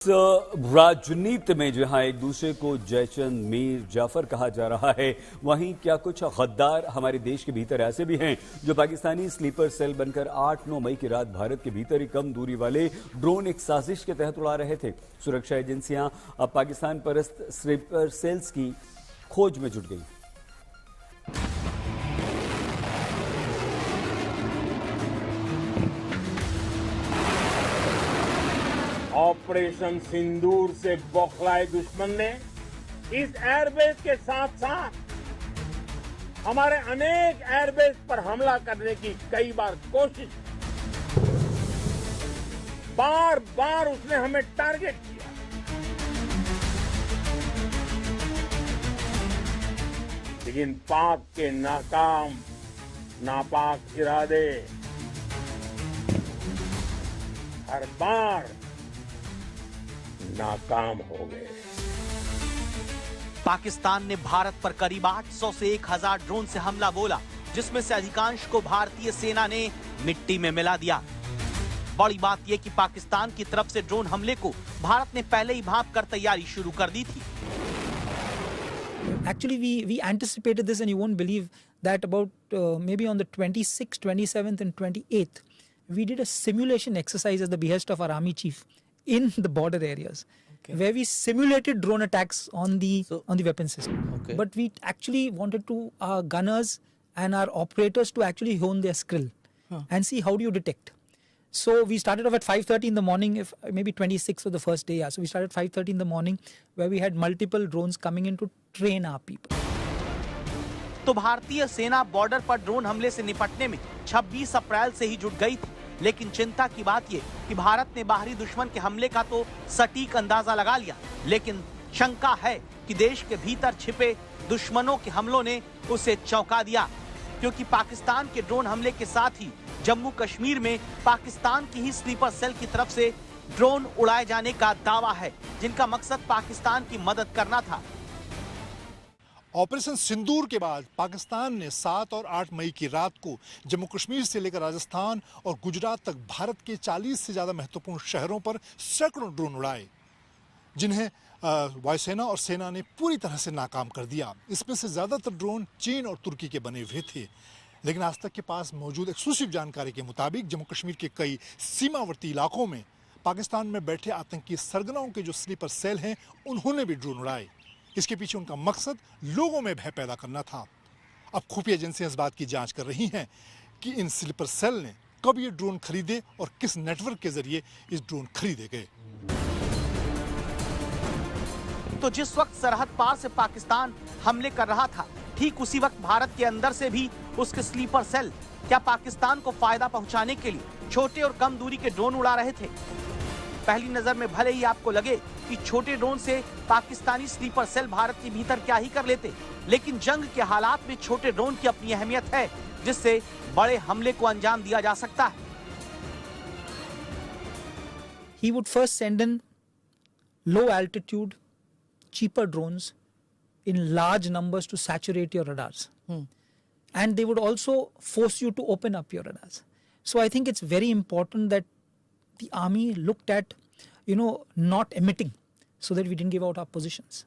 राजनीति में जहां एक दूसरे को जयचंद, मीर जाफर कहा जा रहा है, वहीं क्या कुछ गद्दार हमारे देश के भीतर ऐसे भी हैं जो पाकिस्तानी स्लीपर सेल बनकर 8-9 मई की रात भारत के भीतर ही कम दूरी वाले ड्रोन एक साजिश के तहत उड़ा रहे थे। सुरक्षा एजेंसियां अब पाकिस्तान परस्त स्लीपर सेल्स की खोज में जुट गई। ऑपरेशन सिंदूर से बौखलाए दुश्मन ने इस एयरबेस के साथ साथ हमारे अनेक एयरबेस पर हमला करने की कई बार कोशिश की। बार बार उसने हमें टारगेट किया। लेकिन पाक के नापाक इरादे हर बार नाकाम हो गए। पाकिस्तान ने भारत पर करीब 800 से 1000 ड्रोन से हमला बोला, जिसमें से अधिकांश को भारतीय सेना ने मिट्टी में मिला दिया। बड़ी बात यह कि पाकिस्तान की तरफ से ड्रोन हमले को भारत ने पहले ही भांप कर तैयारी शुरू कर दी थी। Actually, we anticipated this, and you won't believe that about maybe on the 26th, 27th, and 28th, we did a simulation exercise at the behest of our army chief in the border areas, where we simulated drone attacks on the weapon system. But we actually wanted to our gunners and our operators to actually hone their skill and see how do you detect. So we started off at 5:30 in the morning, if maybe 26th of the first day. So we started 5:30 in the morning, where we had multiple drones coming in to train our people. तो भारतीय सेना border पर drone हमले से निपटने में 26 अप्रैल से ही जुट गई थी। लेकिन चिंता की बात यह कि भारत ने बाहरी दुश्मन के हमले का तो सटीक अंदाजा लगा लिया, लेकिन शंका है कि देश के भीतर छिपे दुश्मनों के हमलों ने उसे चौंका दिया, क्योंकि पाकिस्तान के ड्रोन हमले के साथ ही जम्मू कश्मीर में पाकिस्तान की ही स्लीपर सेल की तरफ से ड्रोन उड़ाए जाने का दावा है, जिनका मकसद पाकिस्तान की मदद करना था। ऑपरेशन सिंदूर के बाद पाकिस्तान ने 7 और 8 मई की रात को जम्मू कश्मीर से लेकर राजस्थान और गुजरात तक भारत के 40 से ज़्यादा महत्वपूर्ण शहरों पर सैकड़ों ड्रोन उड़ाए, जिन्हें वायुसेना और सेना ने पूरी तरह से नाकाम कर दिया। इसमें से ज़्यादातर ड्रोन चीन और तुर्की के बने हुए थे। लेकिन आज तक के पास मौजूद एक्सक्लूसिव जानकारी के मुताबिक जम्मू कश्मीर के कई सीमावर्ती इलाकों में पाकिस्तान में बैठे आतंकी सरगनाओं के जो स्लीपर सेल हैं, उन्होंने भी ड्रोन उड़ाए। इसके पीछे उनका मकसद लोगों में भय पैदा करना था। अब खुफिया एजेंसियां इस बात की जांच कर रही हैं कि इन स्लीपर सेल ने कब ये ड्रोन खरीदे और किस नेटवर्क के जरिए इस ड्रोन खरीदे गए। तो जिस वक्त सरहद पार से पाकिस्तान हमले कर रहा था, ठीक उसी वक्त भारत के अंदर से भी उसके स्लीपर सेल क्या पाकिस्तान को फायदा पहुंचाने के लिए छोटे और कम दूरी के ड्रोन उड़ा रहे थे। पहली नजर में भले ही आपको लगे कि छोटे ड्रोन से पाकिस्तानी स्लीपर सेल भारत के भीतर क्या ही कर लेते, लेकिन जंग के हालात में छोटे ड्रोन की अपनी अहमियत है, जिससे बड़े हमले को अंजाम दिया जा सकता है। He would first send in low altitude, cheaper drones in large numbers to saturate your radars. And they would also force you to open up your radars. So I think it's very important that the army looked at, not emitting, so that we didn't give out our positions.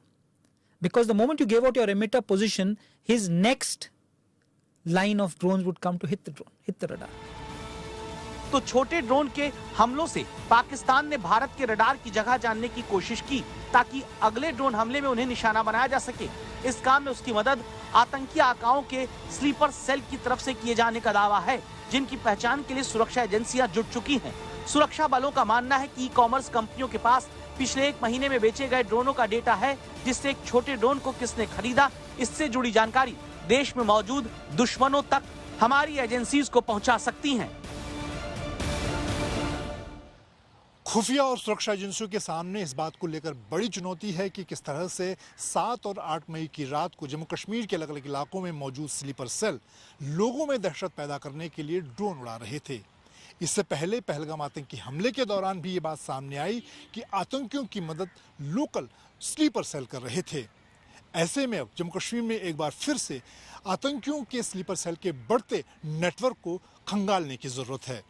Because the moment you gave out your emitter position, his next line of drones would come to hit the radar. तो छोटे drone के हमलों से पाकिस्तान ने भारत के radar की जगह जानने की कोशिश की, ताकि अगले ड्रोन हमले में उन्हें निशाना बनाया जा सके। इस काम में उसकी मदद आतंकी आकाओं के स्लीपर सेल की तरफ से किए जाने का दावा है, जिनकी पहचान के लिए सुरक्षा एजेंसियां जुट चुकी हैं। सुरक्षा बलों का मानना है कि ई कॉमर्स कंपनियों के पास पिछले 1 महीने में बेचे गए ड्रोनों का डेटा है, जिससे एक छोटे ड्रोन को किसने खरीदा, इससे जुड़ी जानकारी देश में मौजूद दुश्मनों तक हमारी एजेंसीज को पहुंचा सकती हैं। खुफिया और सुरक्षा एजेंसियों के सामने इस बात को लेकर बड़ी चुनौती है कि किस तरह से 7 और 8 मई की रात को जम्मू कश्मीर के अलग अलग इलाकों में मौजूद स्लीपर सेल लोगों में दहशत पैदा करने के लिए ड्रोन उड़ा रहे थे। इससे पहले पहलगाम आतंकी हमले के दौरान भी ये बात सामने आई कि आतंकियों की मदद लोकल स्लीपर सेल कर रहे थे। ऐसे में अब जम्मू कश्मीर में एक बार फिर से आतंकियों के स्लीपर सेल के बढ़ते नेटवर्क को खंगालने की जरूरत है।